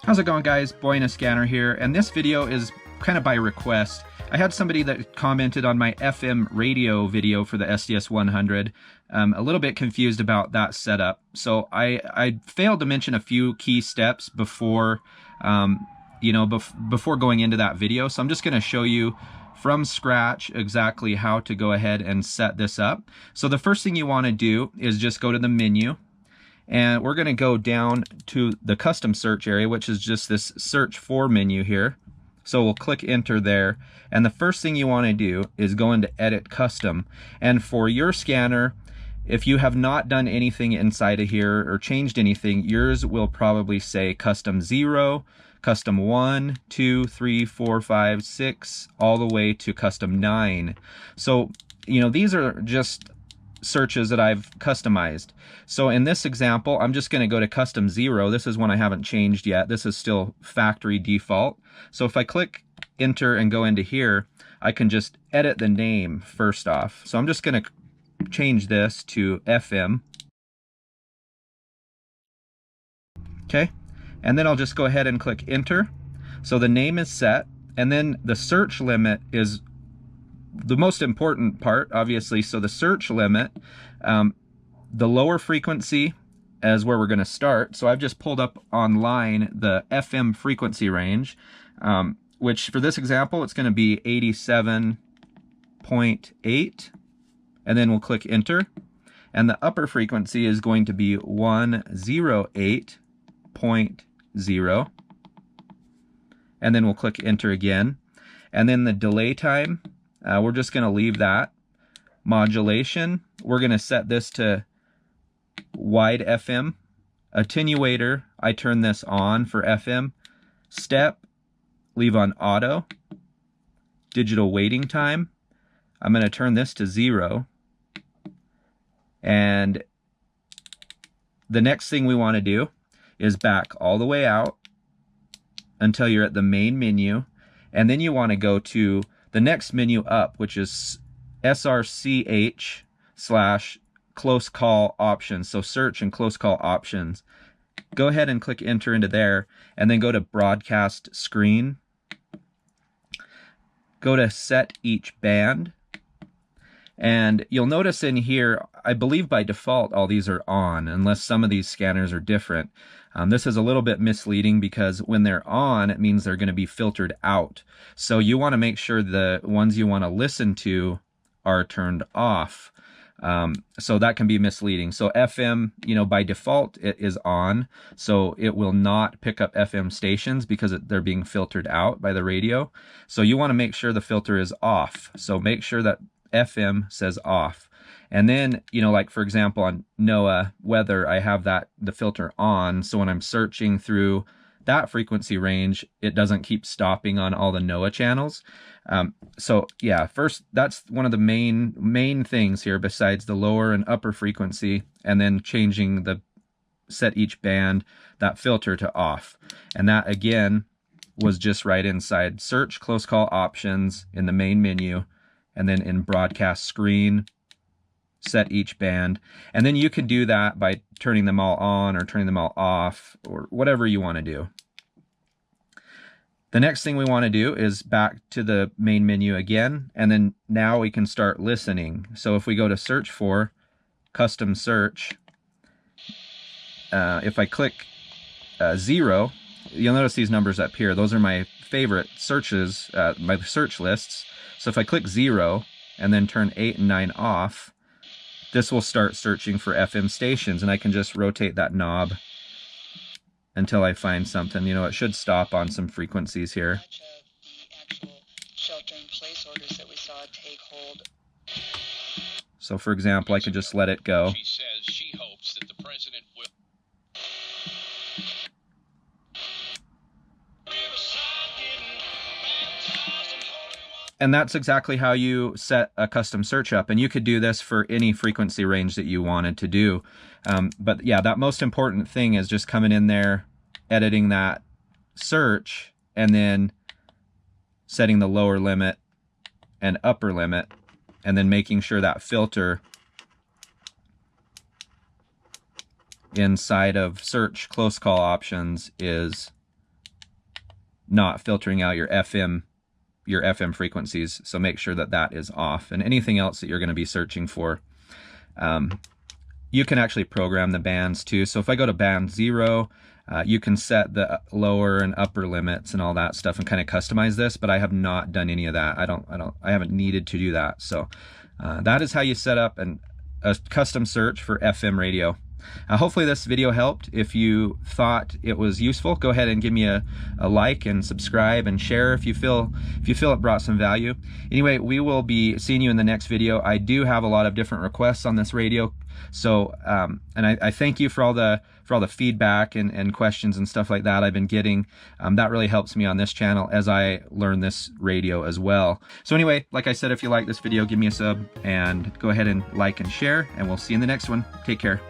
How's it going, guys? Boyna Scanner here, and this video is kind of by request. I had somebody that commented on my FM radio video for the SDS100, a little bit confused about that setup. So I failed to mention a few key steps before, before going into that video. So I'm just going to show you from scratch exactly how to go ahead and set this up. So the first thing you want to do is just go to the menu. And we're going to go down to the custom search area, which is just this search for menu here. So we'll click enter there. And the first thing you want to do is go into edit custom. And for your scanner, if you have not done anything inside of here or changed anything, yours will probably say custom 0, custom 1, 2, 3, 4, 5, 6, all the way to custom 9. So, these are just searches that I've customized. So in this example, I'm just going to go to custom 0. This is one I haven't changed yet. This is still factory default. So if I click enter and go into here, I can just edit the name first off. So I'm just going to change this to FM. Okay. And then I'll just go ahead and click enter. So the name is set, and then the search limit is the most important part, obviously. So the search limit, the lower frequency is where we're going to start. So I've just pulled up online the FM frequency range, which for this example, it's going to be 87.8, and then we'll click enter. And the upper frequency is going to be 108.0, and then we'll click enter again. And then the delay time, we're just going to leave that. Modulation, we're going to set this to wide FM. Attenuator, I turn this on for FM. Step, leave on auto. Digital waiting time, I'm going to turn this to 0. And the next thing we want to do is back all the way out until you're at the main menu. And then you want to go to the next menu up, which is SRCH/close call options. So search and close call options. Go ahead and click enter into there, and then go to broadcast screen. Go to set each band. And you'll notice in here, I believe by default, all these are on, unless some of these scanners are different. This is a little bit misleading because when they're on, it means they're going to be filtered out. So you want to make sure the ones you want to listen to are turned off. So that can be misleading. So FM, by default, it is on. So it will not pick up FM stations because they're being filtered out by the radio. So you want to make sure the filter is off. So make sure that FM says off. And then, like for example, on NOAA weather, I have the filter on. So when I'm searching through that frequency range, it doesn't keep stopping on all the NOAA channels. So yeah, first, that's one of the main things here besides the lower and upper frequency, and then changing the set each band, that filter to off. And that again was just right inside search close call options in the main menu, and then in broadcast screen, set each band. And then you can do that by turning them all on or turning them all off, or whatever you want to do. The next thing we want to do is back to the main menu again, and then now we can start listening. So if we go to search for custom search, if I click 0, you'll notice these numbers up here. Those are my favorite searches, my search lists. So if I click 0 and then turn 8 and 9 off, this will start searching for FM stations, and I can just rotate that knob until I find something. It should stop on some frequencies here. The actual shelter-in-place orders that we saw take hold. So for example, I could just let it go. She says she hopes that the president will. And that's exactly how you set a custom search up. And you could do this for any frequency range that you wanted to do. But yeah, that most important thing is just coming in there, editing that search, and then setting the lower limit and upper limit, and then making sure that filter inside of search close call options is not filtering out your FM frequencies. So make sure that that is off. And anything else that you're going to be searching for, you can actually program the bands too. So if I go to band 0, you can set the lower and upper limits and all that stuff and kind of customize this, but I have not done any of that. I haven't needed to do that. So that is how you set up a custom search for FM radio. Hopefully this video helped. If you thought it was useful, go ahead and give me a like and subscribe and share if you feel it brought some value. Anyway, we will be seeing you in the next video. I do have a lot of different requests on this radio, so and I thank you for all the feedback and questions and stuff like that I've been getting. That really helps me on this channel as I learn this radio as well. So anyway, like I said, if you like this video, give me a sub and go ahead and like and share, and we'll see you in the next one. Take care.